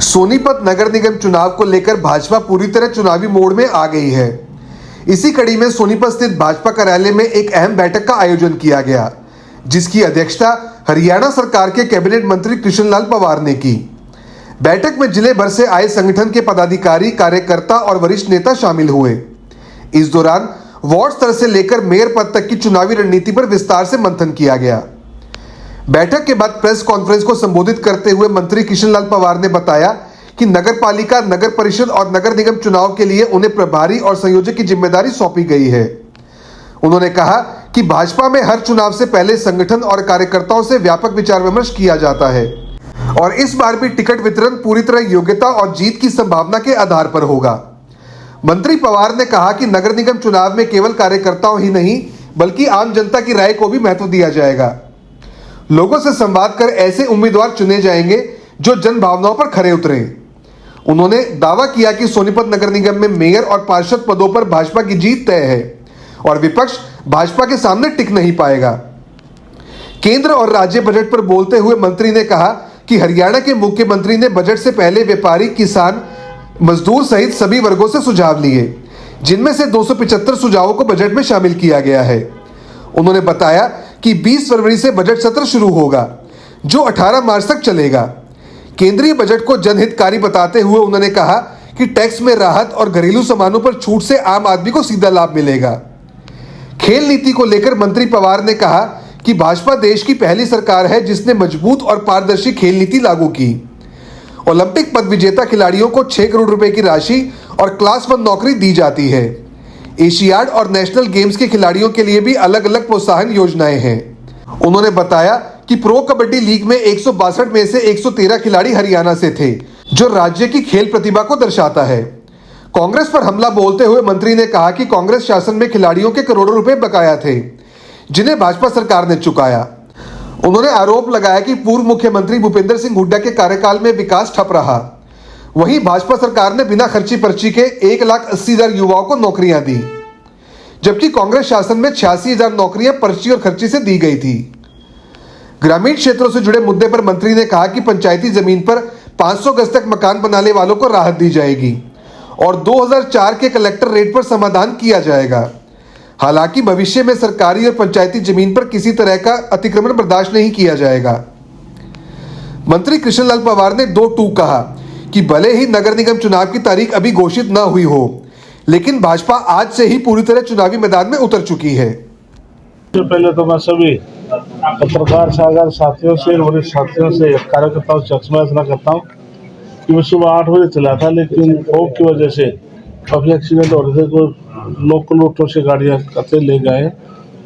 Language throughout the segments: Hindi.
सोनीपत नगर निगम चुनाव को लेकर भाजपा पूरी तरह चुनावी मोड में आ गई है। इसी कड़ी में सोनीपत स्थित भाजपा कार्यालय में एक अहम बैठक का आयोजन किया गया, जिसकी अध्यक्षता हरियाणा सरकार के कैबिनेट मंत्री कृष्णलाल पंवार ने की। बैठक में जिले भर से आए संगठन के पदाधिकारी, कार्यकर्ता और वरिष्ठ नेता शामिल हुए। इस दौरान वार्ड स्तर से लेकर मेयर पद तक की चुनावी रणनीति पर विस्तार से मंथन किया गया। बैठक के बाद प्रेस कॉन्फ्रेंस को संबोधित करते हुए मंत्री कृष्णलाल पंवार ने बताया कि नगर पालिका, नगर परिषद और नगर निगम चुनाव के लिए उन्हें प्रभारी और संयोजक की जिम्मेदारी सौंपी गई है। उन्होंने कहा कि भाजपा में हर चुनाव से पहले संगठन और कार्यकर्ताओं से व्यापक विचार विमर्श किया जाता है और इस बार भी टिकट वितरण पूरी तरह योग्यता और जीत की संभावना के आधार पर होगा। मंत्री पंवार ने कहा कि नगर निगम चुनाव में केवल कार्यकर्ताओं ही नहीं बल्कि आम जनता की राय को भी महत्व दिया जाएगा। लोगों से संवाद कर ऐसे उम्मीदवार चुने जाएंगे जो जन भावनाओं पर खरे उतरे। उन्होंने दावा किया कि सोनीपत नगर निगम में मेयर और पार्षद पदों पर भाजपा की जीत तय है और विपक्ष भाजपा के सामने टिक नहीं पाएगा। केंद्र और राज्य बजट पर बोलते हुए मंत्री ने कहा कि हरियाणा के मुख्यमंत्री ने बजट से पहले व्यापारी, किसान, मजदूर सहित सभी वर्गों से सुझाव लिए, जिनमें से 275 सुझावों को बजट में शामिल किया गया है। उन्होंने बताया कि 20 फरवरी से बजट सत्र शुरू होगा, जो 18 मार्च तक चलेगा। केंद्रीय बजट को जनहितकारी बताते हुए उन्होंने कहा कि टैक्स में राहत और घरेलू सामानों पर छूट से आम आदमी को सीधा लाभ मिलेगा। खेल नीति को लेकर मंत्री पंवार ने कहा कि भाजपा देश की पहली सरकार है जिसने मजबूत और पारदर्शी खेल नीति लागू की। ओलंपिक पद विजेता खिलाड़ियों को 6 करोड़ रुपए की राशि और क्लास 1 नौकरी दी जाती है। एशियाड और नेशनल गेम्स के खिलाड़ियों के लिए भी अलग अलग प्रोत्साहन योजनाएं हैं। उन्होंने बताया कि प्रो कबड्डी लीग में 162 में से 113 खिलाड़ी हरियाणा से थे, जो राज्य की खेल प्रतिभा को दर्शाता है। कांग्रेस पर हमला बोलते हुए मंत्री ने कहा कि कांग्रेस शासन में खिलाड़ियों के करोड़ों रुपए बकाया थे, जिन्हें भाजपा सरकार ने चुकाया। उन्होंने आरोप लगाया कि पूर्व मुख्यमंत्री भूपेंद्र सिंह हुड्डा के कार्यकाल में विकास ठप रहा। वहीं भाजपा सरकार ने बिना खर्ची पर्ची के 1,80,000 युवाओं को नौकरियां दी, जबकि कांग्रेस शासन में 86,000 नौकरियां पर्ची और खर्ची से दी गई थी। ग्रामीण क्षेत्रों से जुड़े मुद्दे पर मंत्री ने कहा कि पंचायती जमीन पर 500 गज तक मकान बनाने वालों को राहत दी जाएगी और 2004 के कलेक्टर रेट पर समाधान किया जाएगा। हालांकि भविष्य में सरकारी और पंचायती जमीन पर किसी तरह का अतिक्रमण बर्दाश्त नहीं किया जाएगा। मंत्री कृष्णलाल पंवार ने 2 टूक कहा कि भले ही नगर निगम चुनाव की तारीख अभी घोषित न हुई हो, लेकिन भाजपा आज से ही पूरी तरह चुनावी मैदान में उतर चुकी है। पहले तो मैं सभी पत्रकार सागर साथियों से, वरिष्ठ साथियों से, कार्यकर्ताओं से क्षमा करता हूँ कि मैं सुबह 8 बजे चला था, लेकिन फॉग की वजह से काफ़ी एक्सीडेंट हो रहे थे। कोई लोकल रूटों से गाड़ियाँ कतई ले गए,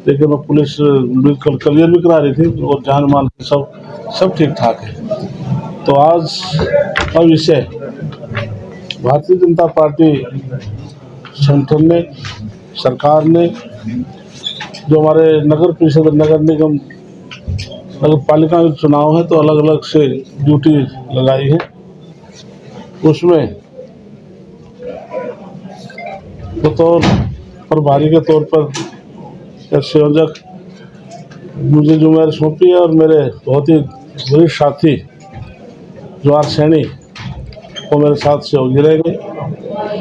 लेकिन वो पुलिस बिल्कुल क्लियर भी करा रही थी और जान माल सब ठीक ठाक है। तो आज का विषय भारतीय जनता पार्टी संगठन ने, सरकार ने जो हमारे नगर परिषद, नगर निगम, नगर पालिका में चुनाव है तो अलग अलग से ड्यूटी लगाई है। उसमें बतौर प्रभारी के तौर पर संयोजक मुझे जिम्मेदारी सौंपी है और मेरे बहुत ही वरिष्ठ साथी जवाहर सैनी वो मेरे साथ सहयोगी रहेंगे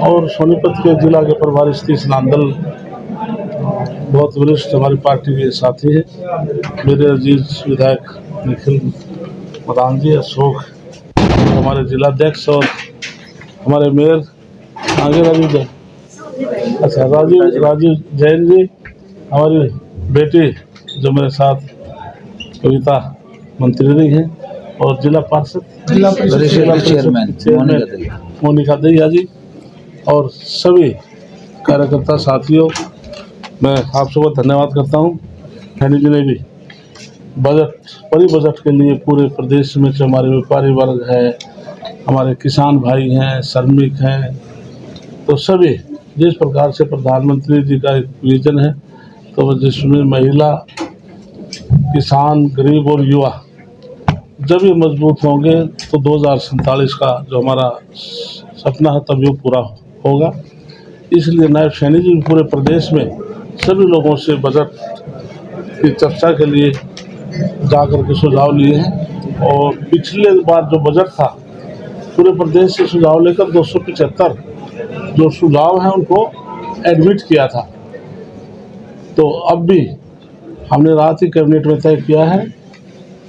और सोनीपत के जिला के प्रभारी सतीश नांदल बहुत वरिष्ठ हमारी पार्टी के साथी है। मेरे अजीज विधायक निखिल मदान जी, अशोक हमारे जिलाध्यक्ष और हमारे मेयर आगे राजीव जैन जी, हमारी बेटी जो मेरे साथ कविता मंत्री रही है और जिला पार्षद चेयरमैन मोनिका दहिया जी और सभी कार्यकर्ता साथियों, मैं आप सबको धन्यवाद करता हूँ। खैनी जी ने भी बजट के लिए पूरे प्रदेश में जो हमारे व्यापारी वर्ग है, हमारे किसान भाई हैं, श्रमिक हैं, तो सभी जिस प्रकार से प्रधानमंत्री जी का एक विजन है, तो जिसमें महिला, किसान, गरीब और युवा जब ये मजबूत होंगे तो 2047 का जो हमारा सपना है तब ये पूरा होगा। इसलिए नायब सैनी जी पूरे प्रदेश में सभी लोगों से बजट की चर्चा के लिए जाकर के सुझाव लिए हैं और पिछले बार जो बजट था पूरे प्रदेश से सुझाव लेकर 275 जो सुझाव हैं उनको एडमिट किया था। तो अब भी हमने रात ही कैबिनेट में तय किया है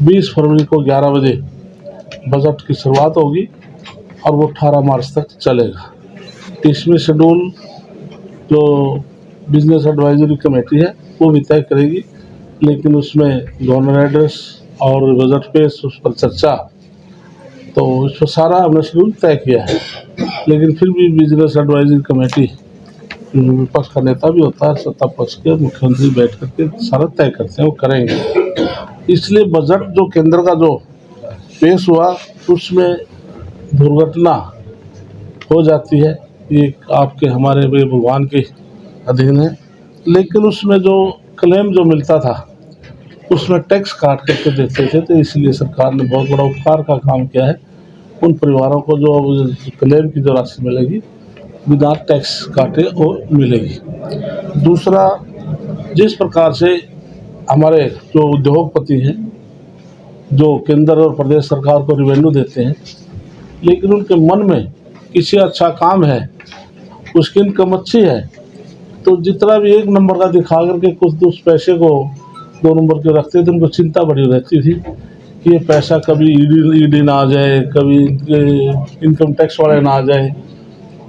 20 फरवरी को 11 बजे बजट की शुरुआत होगी और वो 18 मार्च तक चलेगा। इसमें शेड्यूल जो बिजनेस एडवाइजरी कमेटी है वो भी तय करेगी, लेकिन उसमें गवर्नर एड्रेस और बजट पेश उस पर चर्चा, तो इस पर सारा हमने शेड्यूल तय किया है। लेकिन फिर भी बिजनेस एडवाइजरी कमेटी विपक्ष का नेता भी होता है, सत्ता पक्ष के मुख्यमंत्री बैठ करके सारा तय करते हैं, वो करेंगे। इसलिए बजट जो केंद्र का जो पेश हुआ उसमें दुर्घटना हो जाती है, ये आपके हमारे भगवान के अधीन है। लेकिन उसमें जो क्लेम जो मिलता था उसमें टैक्स काट करके देते थे, तो इसलिए सरकार ने बहुत बड़ा उपकार का काम किया है। उन परिवारों को जो क्लेम की जो राशि मिलेगी बिना टैक्स काटे वो मिलेगी। दूसरा, जिस प्रकार से हमारे जो उद्योगपति हैं जो केंद्र और प्रदेश सरकार को रेवेन्यू देते हैं, लेकिन उनके मन में किसी अच्छा काम है, उसकी इनकम अच्छी है, तो जितना भी एक नंबर का दिखा करके कुछ उस पैसे को 2 नंबर के रखते थे, उनको चिंता बड़ी रहती थी कि ये पैसा कभी ईडी ना आ जाए, कभी इनकम टैक्स वाले ना आ जाए,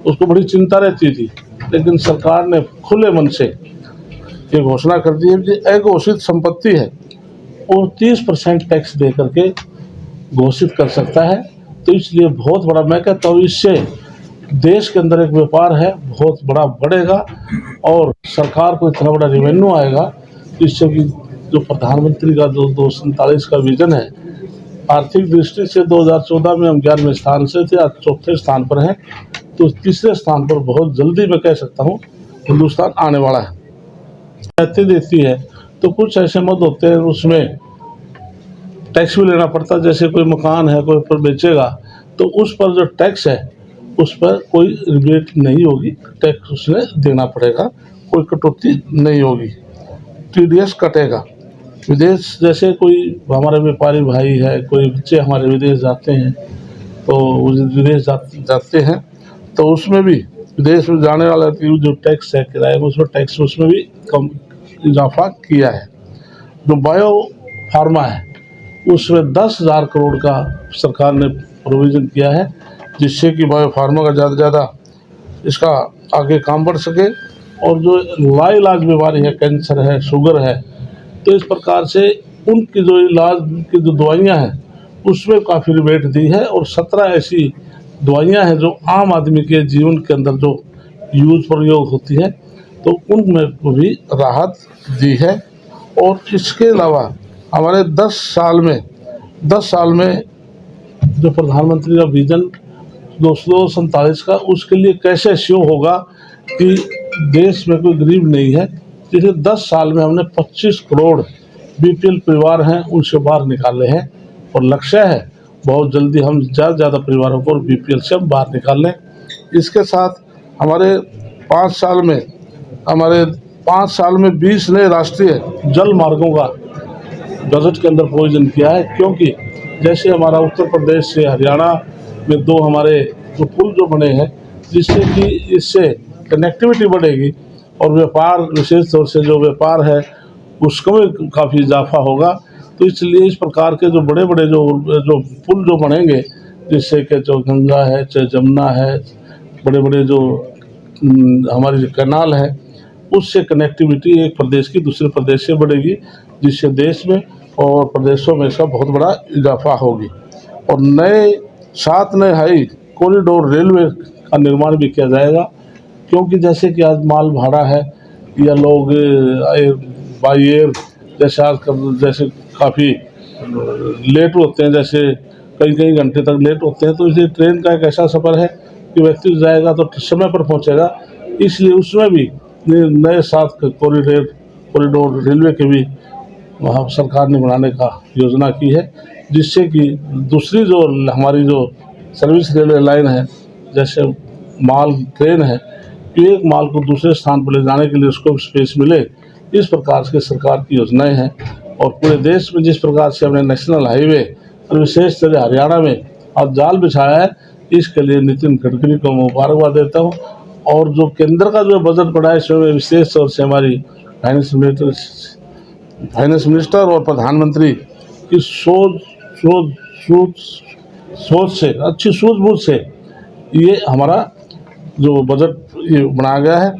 उसको बड़ी चिंता रहती थी। लेकिन सरकार ने खुले मन से ये घोषणा कर दी है कि अघोषित संपत्ति है और 30% टैक्स दे करके घोषित कर सकता है। तो इसलिए बहुत बड़ा, मैं कहता हूँ इससे देश के अंदर एक व्यापार है बहुत बड़ा बढ़ेगा और सरकार को इतना बड़ा रेवेन्यू आएगा, जिससे कि जो प्रधानमंत्री का जो 247 का विजन है, आर्थिक दृष्टि से 2014 में हम 11वें स्थान से थे, आज 4थे स्थान पर हैं, तो 3रे स्थान पर बहुत जल्दी मैं कह सकता हूँ हिंदुस्तान आने वाला है। कहती देती है तो कुछ ऐसे मद होते हैं उसमें टैक्स भी लेना पड़ता है, जैसे कोई मकान है कोई पर बेचेगा तो उस पर जो टैक्स है उस पर कोई रिबेट नहीं होगी, टैक्स उसने देना पड़ेगा, कोई कटौती नहीं होगी, टीडीएस कटेगा। विदेश जैसे कोई हमारे व्यापारी भाई है, कोई बच्चे हमारे विदेश जाते हैं, तो विदेश जाते हैं तो उसमें भी विदेश में जाने वाला जो टैक्स है किराए में, उसमें टैक्स उसमें भी कम इजाफा किया है। जो बायो फार्मा है उसमें 10,000 करोड़ का सरकार ने प्रोविज़न किया है, जिससे कि बायो फार्मा का ज़्यादा से ज़्यादा इसका आगे काम बढ़ सके। और जो लाइलाज बीमारी है, कैंसर है, शुगर है, तो इस प्रकार से उनकी जो इलाज की जो दवाइयाँ हैं उसमें काफ़ी रिबेट दी है। और 17 ऐसी दवाइयाँ हैं जो आम आदमी के जीवन के अंदर जो यूज प्रयोग होती है, तो उनमें को भी राहत दी है। और इसके अलावा हमारे 10 साल में जो प्रधानमंत्री का विजन 247 का, उसके लिए कैसे शो होगा कि देश में कोई गरीब नहीं है। जैसे 10 साल में हमने 25 करोड़ बीपीएल परिवार हैं उनसे बाहर निकाले हैं, और लक्ष्य है बहुत जल्दी हम ज़्यादा परिवारों को बीपीएल से हम बाहर निकाल लें। इसके साथ हमारे 5 साल में 20 नए राष्ट्रीय जल मार्गों का बजट के अंदर प्रोविजन किया है, क्योंकि जैसे हमारा उत्तर प्रदेश से हरियाणा में 2 हमारे जो पुल जो बने हैं, जिससे कि इससे कनेक्टिविटी बढ़ेगी और व्यापार, विशेष तौर से जो व्यापार है उसको भी काफ़ी इजाफा होगा। तो इसलिए इस प्रकार के जो बड़े बड़े जो पुल जो बनेंगे, जिससे कि जो गंगा है, चाहे जमुना है, बड़े बड़े जो हमारी जो कैनाल है, उससे कनेक्टिविटी एक प्रदेश की दूसरे प्रदेश से बढ़ेगी, जिससे देश में और प्रदेशों में इसका बहुत बड़ा इजाफा होगी। और 7 नए हाई कॉरिडोर रेलवे का निर्माण भी किया जाएगा, क्योंकि जैसे कि आज माल भाड़ा है या लोग बाई एयर जैसे काफ़ी लेट होते हैं, जैसे कई घंटे तक लेट होते हैं, तो इसलिए ट्रेन का एक ऐसा सफ़र है कि व्यक्ति जाएगा तो समय पर पहुंचेगा। इसलिए उसमें भी नए 7 कॉरिडोर रेलवे के भी वहाँ सरकार ने बनाने का योजना की है, जिससे कि दूसरी जो हमारी जो सर्विस रेलवे लाइन है, जैसे माल ट्रेन है, कि एक माल को दूसरे स्थान पर ले जाने के लिए उसको स्पेस मिले, इस प्रकार से सरकार की योजनाएं हैं। और पूरे देश में जिस प्रकार से हमने नेशनल हाईवे और विशेष तरह हरियाणा में अब जाल बिछाया है इसके लिए नितिन गडकरी को मुबारकबाद देता हूँ। और जो केंद्र का जो बजट बढ़ा है इसमें विशेष तौर से हमारी फाइनेंस मिनिस्टर और प्रधानमंत्री की सोच से, अच्छी सूझबूझ से ये हमारा जो बजट ये बनाया गया है।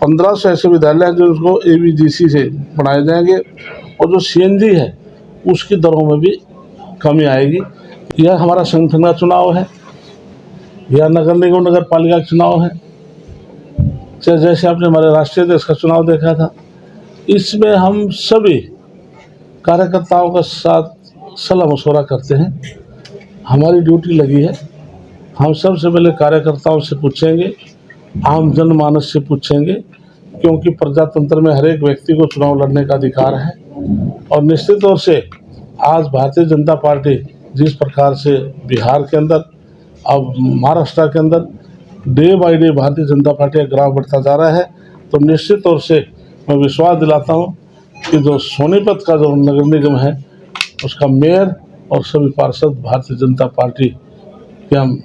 1500 ऐसे विद्यालय हैं जो उसको ABGC से बनाए जाएंगे और जो CNG है उसकी दरों में भी कमी आएगी। यह हमारा संगठन का चुनाव है, यह नगर निगम नगर पालिका का चुनाव है, जैसे आपने हमारे राष्ट्रीय अध्यक्ष का चुनाव देखा था। इसमें हम सभी कार्यकर्ताओं के साथ सलाह मशवरा करते हैं। हमारी ड्यूटी लगी है, हम सबसे पहले कार्यकर्ताओं से पूछेंगे, आम जनमानस से पूछेंगे, क्योंकि प्रजातंत्र में हर एक व्यक्ति को चुनाव लड़ने का अधिकार है। और निश्चित तौर से आज भारतीय जनता पार्टी जिस प्रकार से बिहार के अंदर, अब महाराष्ट्र के अंदर day by day Bharatiya Janata party का ग्राफ बढ़ता जा रहा है, तो निश्चित तौर से मैं विश्वास दिलाता हूँ कि जो सोनीपत का जो नगर निगम है उसका मेयर और सभी पार्षद भारतीय जनता पार्टी के हम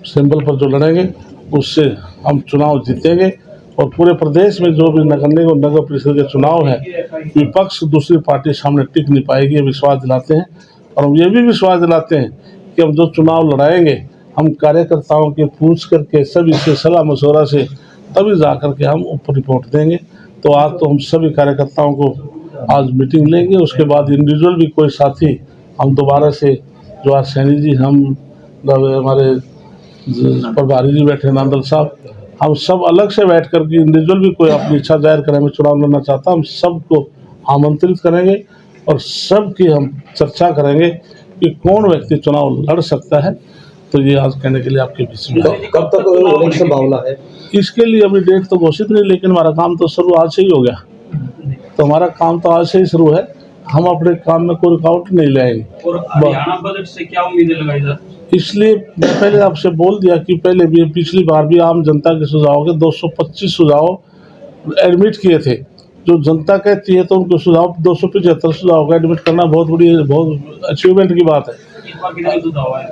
सिंबल पर जो लड़ेंगे उससे हम चुनाव जीतेंगे। और पूरे प्रदेश में जो भी नगर निगम नगर परिषद के चुनाव है, विपक्ष दूसरी पार्टी सामने टिक नहीं पाएगी, ये विश्वास दिलाते हैं। और हम ये भी विश्वास दिलाते हैं कि हम जो चुनाव लड़ाएंगे हम कार्यकर्ताओं के पूछ करके सभी से सलाह मशवरा से तभी जा करके हम ऊपर रिपोर्ट देंगे। तो आज तो हम सभी कार्यकर्ताओं को आज मीटिंग लेंगे, उसके बाद इंडिविजुअल भी कोई साथी हम दोबारा से जो आज सैनी जी, हम हमारे प्रभारी जी बैठे नांदल साहब, हम सब अलग से बैठ कर के इंडिविजुअल भी कोई अपनी इच्छा जाहिर करें, हमें चुनाव लड़ना चाहता, हम सबको आमंत्रित करेंगे और सबकी हम चर्चा करेंगे कि कौन व्यक्ति चुनाव लड़ सकता है। तो ये आज कहने के लिए आपके बीच में कब तक इलेक्शन भावना है? इसके लिए अभी डेट तो घोषित नहीं, लेकिन हमारा काम तो शुरू आज से ही हो गया। तो हमारा काम तो आज से ही शुरू है, हम अपने काम में कोई रुकावट नहीं लाएंगे। और हरियाणा बजट से क्या उम्मीदें लगाई जाती? इसलिए मैं पहले आपसे बोल दिया कि पहले भी पिछली बार भी आम जनता के सुझाव के 225 सुझाव एडमिट किए थे। जो जनता कहती है तो उनको सुझाव 275 सुझाव का एडमिट करना बहुत अचीवमेंट की बात है। इस बार कितने सुझाव आए?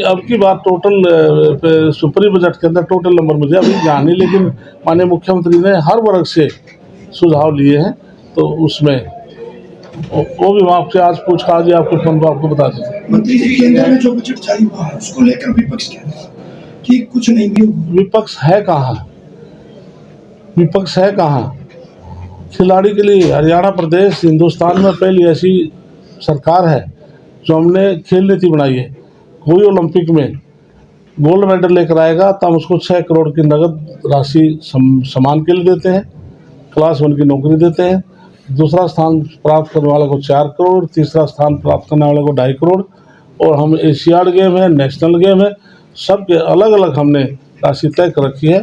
अब की बात टोटल सुप्रीम बजट के अंदर टोटल नंबर मुझे अभी ध्यान नहीं, लेकिन माननीय मुख्यमंत्री ने हर वर्ग से सुझाव लिए हैं। तो उसमें वो भी आपसे आज पूछ कर आज आपको फोन पर आपको बता दें। मंत्री जी, केंद्र में जो बजट जारी हुआ है उसको लेकर विपक्ष कह रहा है कि कुछ नहीं भी हुआ। विपक्ष है कहाँ? विपक्ष है कहाँ? खिलाड़ी के लिए हरियाणा प्रदेश हिंदुस्तान में पहली ऐसी सरकार है जो हमने खेल नीति बनाई है। कोई ओलंपिक में गोल्ड मेडल लेकर आएगा तो हम उसको 6 करोड़ की नगद राशि सम्मान के लिए देते हैं, क्लास 1 की नौकरी देते हैं। दूसरा स्थान प्राप्त करने वाले को 4 करोड़, तीसरा स्थान प्राप्त करने वाले को 2.5 करोड़। और हम एशियाड गेम है, नेशनल गेम है, सब के अलग अलग हमने राशि तय कर रखी है।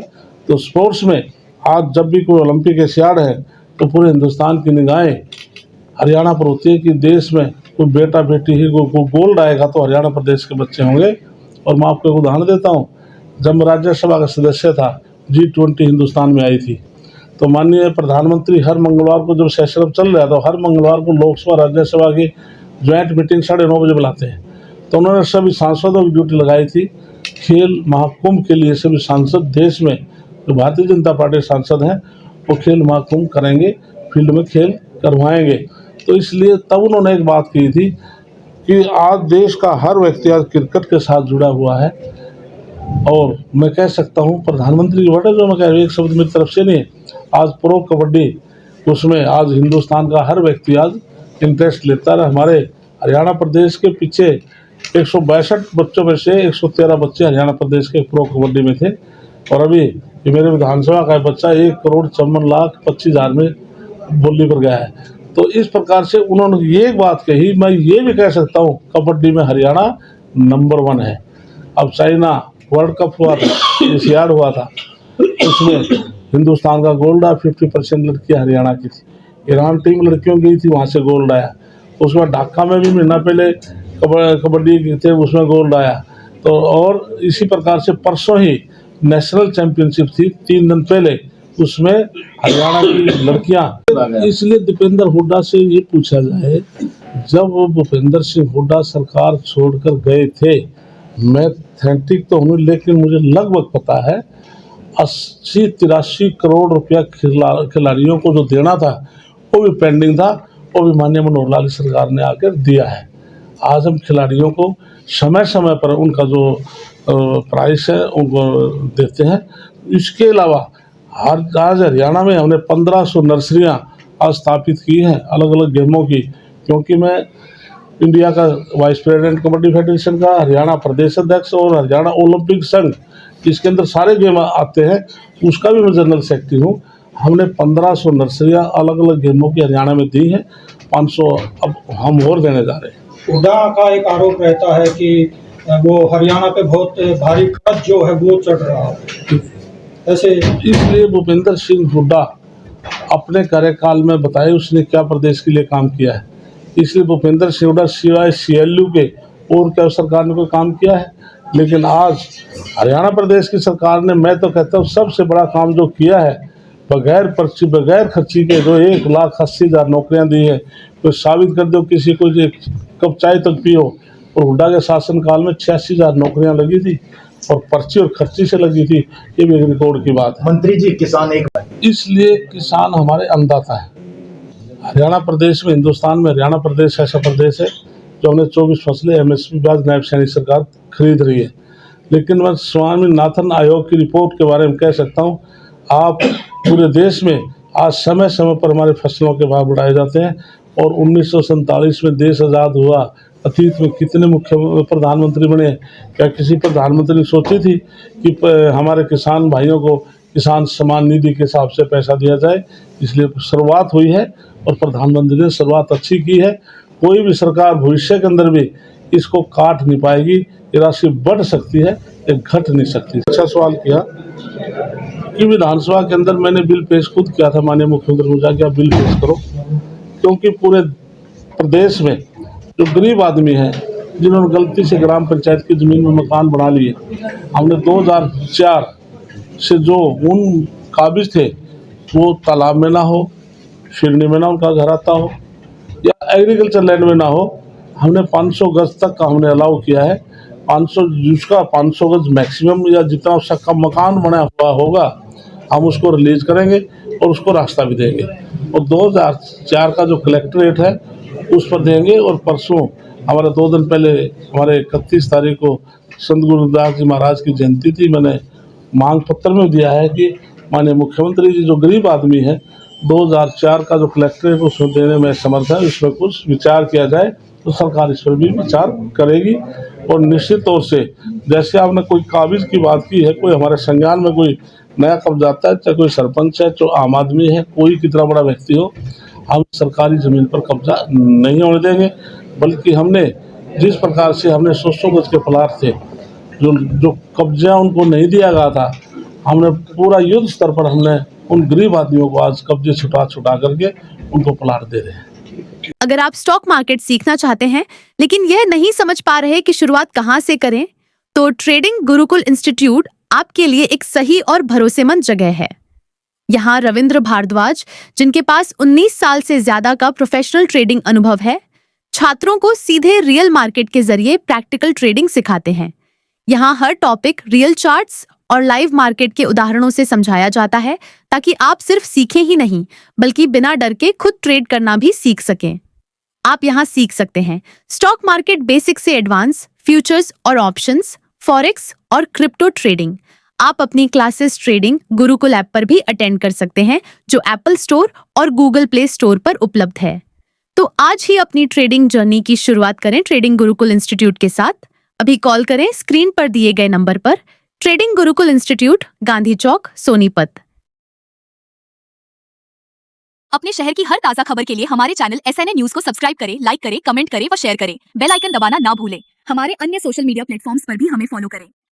तो स्पोर्ट्स में आज जब भी कोई ओलंपिक एशियाड है तो पूरे हिंदुस्तान की निगाहें हरियाणा पर होती है कि देश में कोई बेटा बेटी ही को गोल्ड आएगा तो हरियाणा प्रदेश के बच्चे होंगे। और मैं आपको एक उदाहरण देता हूँ, जब मैं राज्यसभा का सदस्य था, G20 हिंदुस्तान में आई थी, तो माननीय प्रधानमंत्री हर मंगलवार को जब सेशन चल रहा था, हर मंगलवार को लोकसभा राज्यसभा की ज्वाइंट मीटिंग 9:30 बजे बुलाते हैं। तो उन्होंने सभी सांसदों की ड्यूटी लगाई थी खेल महाकुंभ के लिए। सभी सांसद देश में जो भारतीय जनता पार्टी सांसद हैं वो खेल महाकुंभ करेंगे, फील्ड में खेल करवाएंगे। तो इसलिए तब उन्होंने एक बात की थी कि आज देश का हर व्यक्ति आज क्रिकेट के साथ जुड़ा हुआ है। और मैं कह सकता हूँ प्रधानमंत्री की वर्ड है जो मैं कह रहा हूँ, एक शब्द मेरी तरफ से नहीं है, आज प्रो कबड्डी उसमें आज हिंदुस्तान का हर व्यक्ति आज इंटरेस्ट लेता है। हमारे हरियाणा प्रदेश के पीछे 162 बच्चों में से 113 बच्चे हरियाणा प्रदेश के प्रो कबड्डी में थे। और अभी ये मेरे विधानसभा का बच्चा 1,54,25,000 में बोली पर गया है। तो इस प्रकार से उन्होंने ये बात कही, मैं ये भी कह सकता हूँ कबड्डी में हरियाणा नंबर 1 है। अब चाइना वर्ल्ड कप हुआ था, एशियाड हुआ था, उसमें हिंदुस्तान का गोल्ड आया, 50% लड़कियाँ हरियाणा की थी। ईरान टीम लड़कियों गई थी, वहाँ से गोल्ड आया। उसके बाद ढाका में भी महीना पहले कबड्डी थे, उसमें गोल्ड आया। तो और इसी प्रकार से परसों ही नेशनल चैंपियनशिप थी 3 दिन पहले, उसमें हरियाणा की लड़कियां। इसलिए दीपेंद्र हुड्डा से ये पूछा जाए, जब वो भूपेंद्र सिंह हुड्डा सरकार छोड़कर गए थे मैथमेटिक तो हूँ, लेकिन मुझे लगभग पता है 80-83 करोड़ रुपया खिलाड़ियों को जो देना था वो भी पेंडिंग था, वो भी माननीय मनोहर लाल सरकार ने आकर दिया है। आज हम खिलाड़ियों को समय समय पर उनका जो प्राइस है उनको देते हैं। इसके अलावा आज हरियाणा में हमने 1500 नर्सरियाँ आज स्थापित की हैं अलग अलग गेमों की, क्योंकि मैं इंडिया का वाइस प्रेसिडेंट कबड्डी फेडरेशन का, हरियाणा प्रदेश अध्यक्ष और हरियाणा ओलंपिक संघ, इसके अंदर सारे गेम आते हैं, उसका भी मैं जनरल सेक्रेटरी हूँ। हमने 1500 नर्सरियाँ अलग अलग गेमों की हरियाणा में दी हैं, 500 अब हम और देने जा रहे हैं। हुड्डा का एक आरोप रहता है कि वो हरियाणा पे बहुत भारी कर्ज जो है वो चढ़ रहा है, ऐसे इसलिए भूपेंद्र सिंह हुड्डा अपने कार्यकाल में बताए उसने क्या प्रदेश के लिए काम किया है। इसलिए भूपेंद्र सिंह हुड्डा सिवाय CLU के और क्या सरकार ने कोई काम किया है। लेकिन आज हरियाणा प्रदेश की सरकार ने, मैं तो कहता हूँ सबसे बड़ा काम जो किया है, बगैर पर्ची बगैर खर्ची के जो 1,80,000 नौकरियां दी है। तो साबित कर दो किसी को एक कप चाय तक पियो। और हुड्डा के शासनकाल में 86,000 नौकरियां लगी थी और पर्ची और खर्ची से लगी थी, ये भी एक रिकॉर्ड की बात है। मंत्री जी किसान एक इसलिए किसान हमारे अन्नदाता है। हरियाणा प्रदेश में, हिंदुस्तान में हरियाणा प्रदेश ऐसा प्रदेश है जो हमने 24 फसलें MSP ब्याज नायब सैनिक सरकार खरीद रही है। लेकिन मैं स्वामीनाथन आयोग की रिपोर्ट के बारे में कह सकता हूँ, आप पूरे देश में आज समय समय पर हमारे फसलों के भाव बढ़ाए जाते हैं। और 1947 में देश आज़ाद हुआ, अतीत में कितने मुख्य प्रधानमंत्री बने, क्या किसी प्रधानमंत्री ने सोची थी कि हमारे किसान भाइयों को किसान सम्मान निधि के हिसाब से पैसा दिया जाए। इसलिए शुरुआत हुई है और प्रधानमंत्री ने शुरुआत अच्छी की है। कोई भी सरकार भविष्य के अंदर भी इसको काट नहीं पाएगी। ये राशि बढ़ सकती है, ये घट नहीं सकती। अच्छा सवाल किया कि विधानसभा के अंदर मैंने बिल पेश खुद किया था, माननीय मुख्यमंत्री ने कहा कि आप बिल पेश करो, क्योंकि पूरे प्रदेश में जो गरीब आदमी हैं जिन्होंने गलती से ग्राम पंचायत की ज़मीन में मकान बना लिए, हमने 2004 से जो उन काबिज थे वो तालाब में ना हो, शिरनी में ना उनका घर आता हो या एग्रीकल्चर लैंड में ना हो, हमने 500 गज तक का हमने अलाउ किया है। 500 गज मैक्सिमम या जितना उसका मकान बना हुआ होगा हम उसको रिलीज करेंगे और उसको रास्ता भी देंगे। और 2004 का जो कलेक्ट्रेट है उस पर देंगे। और परसों हमारे 2 दिन पहले हमारे 31 तारीख को संत गुरुदास जी महाराज की जयंती थी, मैंने मांग पत्र में दिया है कि माननीय मुख्यमंत्री जी जो गरीब आदमी है 2004 का जो कलेक्ट्रेट उसमें देने में समर्थ है, उसमें कुछ विचार किया जाए तो सरकार इस पर भी विचार करेगी। और निश्चित तौर से जैसे आपने कोई काबिज की बात की है, कोई हमारे संज्ञान में कोई नया कब्जाता है, चाहे कोई सरपंच है, जो आम आदमी है, कोई कितना बड़ा व्यक्ति हो, हम सरकारी ज़मीन पर कब्जा नहीं होने देंगे। बल्कि हमने जिस प्रकार से हमने 100 गज के प्लाट थे जो कब्जा उनको नहीं दिया गया था, हमने पूरा युद्ध स्तर पर हमने उन गरीब आदमियों को आज कब्जे छुटा करके उनको प्लाट दे रहे हैं। अगर आप स्टॉक मार्केट सीखना चाहते हैं लेकिन यह नहीं समझ पा रहे कि शुरुआत कहां से करें, तो ट्रेडिंग गुरुकुल इंस्टीट्यूट आपके लिए एक सही और भरोसेमंद जगह है। यहाँ रविंद्र भारद्वाज, जिनके पास 19 साल से ज्यादा का प्रोफेशनल ट्रेडिंग अनुभव है, छात्रों को सीधे रियल मार्केट के जरिए प्रैक्टिकल ट्रेडिंग सिखाते हैं। यहाँ हर टॉपिक रियल चार्ट्स और लाइव मार्केट के उदाहरणों से समझाया जाता है, ताकि आप सिर्फ सीखें ही नहीं बल्कि बिना डर के खुद ट्रेड करना भी सीख सकें। आप यहाँ सीख सकते हैं स्टॉक मार्केट बेसिक से एडवांस, फ्यूचर्स और ऑप्शंस, फॉरेक्स और क्रिप्टो ट्रेडिंग। आप अपनी क्लासेस ट्रेडिंग गुरुकुल ऐप पर भी अटेंड कर सकते हैं, जो एप्पल स्टोर और गूगल प्ले स्टोर पर उपलब्ध है। तो आज ही अपनी ट्रेडिंग जर्नी की शुरुआत करें ट्रेडिंग गुरुकुल इंस्टीट्यूट के साथ। अभी कॉल करें स्क्रीन पर दिए गए नंबर पर। ट्रेडिंग गुरुकुल इंस्टीट्यूट, गांधी चौक, सोनीपत। अपने शहर की हर ताजा खबर के लिए हमारे चैनल SNA न्यूज को सब्सक्राइब करें, लाइक करें, कमेंट करें व शेयर करें। बेल आइकन दबाना ना भूलें। हमारे अन्य सोशल मीडिया प्लेटफॉर्म्स पर भी हमें फॉलो करें।